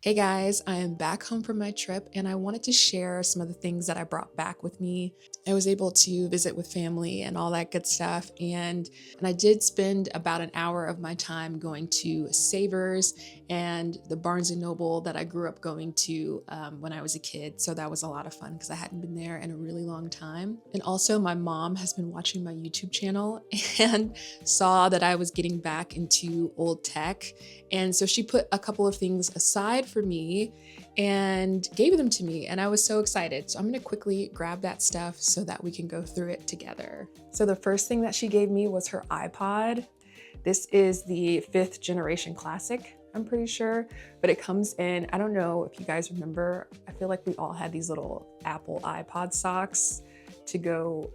Hey guys, I am back home from my trip and I wanted to share some of the things that I brought back with me. I was able to visit with family and all that good stuff, and I did spend about an hour of my time going to Savers and the Barnes and Noble that I grew up going to when I was a kid. So that was a lot of fun because I hadn't been there in a really long time. And also my mom has been watching my YouTube channel and saw that I was getting back into old tech, and so she put a couple of things aside for me and gave them to me, and I was so excited. So I'm gonna quickly grab that stuff so that we can go through it together. So the first thing that she gave me was her iPod. This is the 5th generation classic, I'm pretty sure, but it comes in, I don't know if you guys remember, I feel like we all had these little Apple iPod socks to go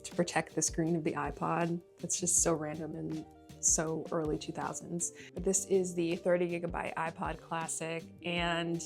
to protect the screen of the iPod. It's just so random and so early 2000s. But this is the 30 gigabyte iPod Classic, and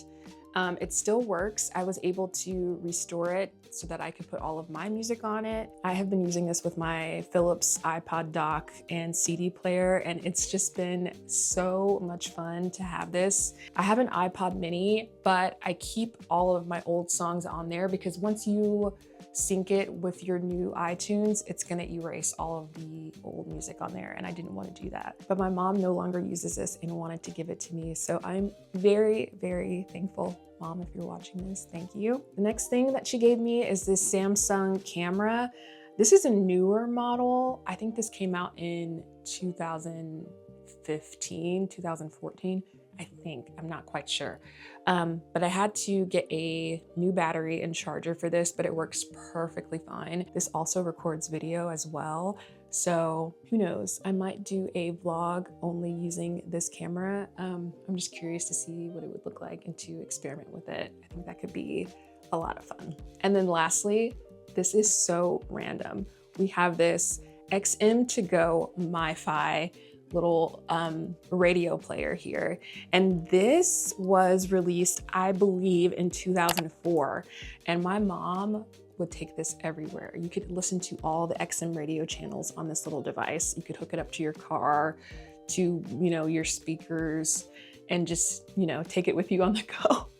it still works. I was able to restore it so that I could put all of my music on it. I have been using this with my Philips iPod dock and CD player, and it's just been so much fun to have this. I have an iPod mini, but I keep all of my old songs on there because once you sync it with your new iTunes, it's gonna erase all of the old music on there, and I didn't want to do that. But my mom no longer uses this and wanted to give it to me, so I'm very, very thankful. Mom, if you're watching this, thank you. The next thing that she gave me is this Samsung camera. This is a newer model. I think this came out in 2015, 2014. I think, I'm not quite sure. But I had to get a new battery and charger for this, but it works perfectly fine. This also records video as well. So who knows, I might do a vlog only using this camera. I'm just curious to see what it would look like and to experiment with it. I think that could be a lot of fun. And then lastly, this is so random. We have this XM2Go MiFi little radio player here. And this was released, I believe, in 2004. And my mom would take this everywhere. You could listen to all the XM radio channels on this little device. You could hook it up to your car, to, your speakers, and just, take it with you on the go.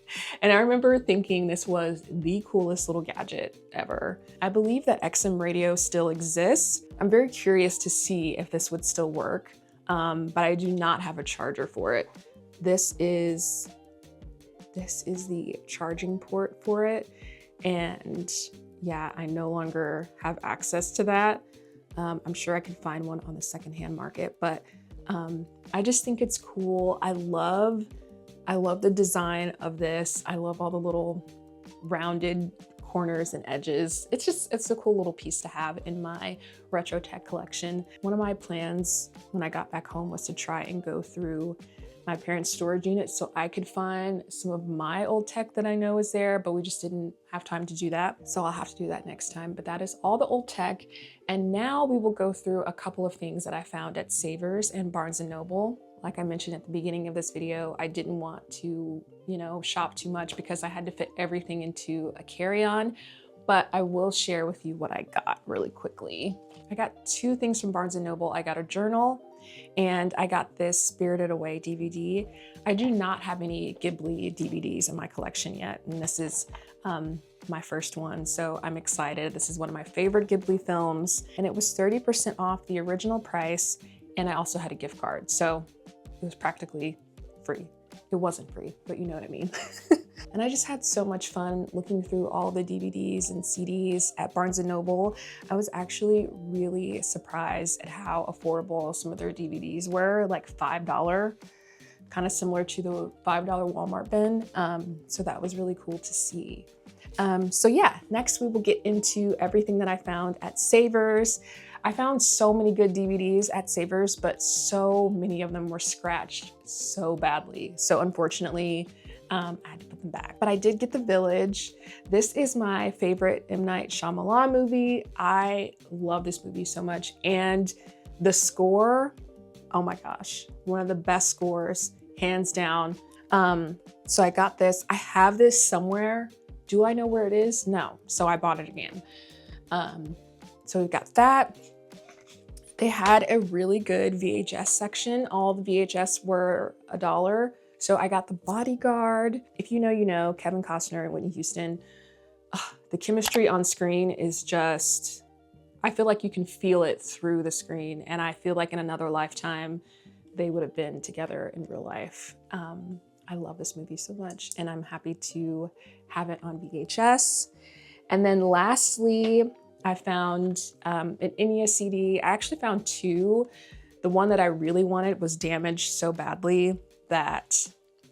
And I remember thinking this was the coolest little gadget ever. I believe that XM radio still exists. I'm very curious to see if this would still work. But I do not have a charger for it. This is the charging port for it. And yeah, I no longer have access to that. I'm sure I could find one on the secondhand market, but I just think it's cool. I love the design of this. I love all the little rounded corners and edges. It's a cool little piece to have in my retro tech collection. One of my plans when I got back home was to try and go through my parents' storage unit so I could find some of my old tech that I know is there, but we just didn't have time to do that. So I'll have to do that next time. But that is all the old tech. And now we will go through a couple of things that I found at Savers and Barnes and Noble. Like I mentioned at the beginning of this video, I didn't want to, shop too much because I had to fit everything into a carry-on, but I will share with you what I got really quickly. I got 2 things from Barnes & Noble. I got a journal and I got this Spirited Away DVD. I do not have any Ghibli DVDs in my collection yet, and this is my first one, so I'm excited. This is one of my favorite Ghibli films, and it was 30% off the original price, and I also had a gift card, so it was practically free. It wasn't free, but you know what I mean. And I just had so much fun looking through all the DVDs and CDs at Barnes & Noble. I was actually really surprised at how affordable some of their DVDs were, like $5, kind of similar to the $5 Walmart bin. So that was really cool to see. So yeah, next we will get into everything that I found at Savers. I found so many good DVDs at Savers, but so many of them were scratched so badly. So unfortunately, I had to put them back. But I did get The Village. This is my favorite M. Night Shyamalan movie. I love this movie so much. And the score, oh my gosh, one of the best scores, hands down. So I got this. I have this somewhere. Do I know where it is? No. So I bought it again. So we've got that. They had a really good VHS section. All the VHS were $1. So I got The Bodyguard. If you know, you know, Kevin Costner and Whitney Houston. The chemistry on screen is just, I feel like you can feel it through the screen, and I feel like in another lifetime, they would have been together in real life. I love this movie so much, and I'm happy to have it on VHS. And then lastly, I found an Enya CD. I actually found two. The one that I really wanted was damaged so badly that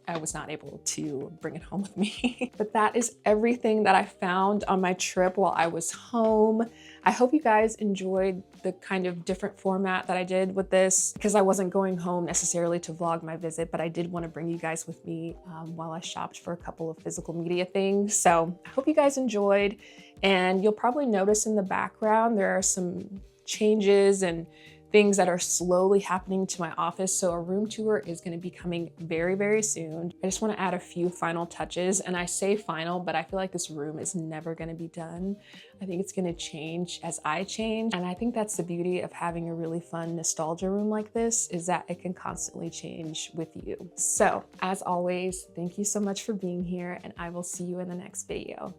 I was not able to bring it home with me. But that is everything that I found on my trip while I was home. I hope you guys enjoyed the kind of different format that I did with this, because I wasn't going home necessarily to vlog my visit, but I did want to bring you guys with me while I shopped for a couple of physical media things. So I hope you guys enjoyed, and you'll probably notice in the background there are some changes and things that are slowly happening to my office. So a room tour is going to be coming very, very soon. I just want to add a few final touches, and I say final, but I feel like this room is never going to be done. I think it's going to change as I change. And I think that's the beauty of having a really fun nostalgia room like this, is that it can constantly change with you. So as always, thank you so much for being here, and I will see you in the next video.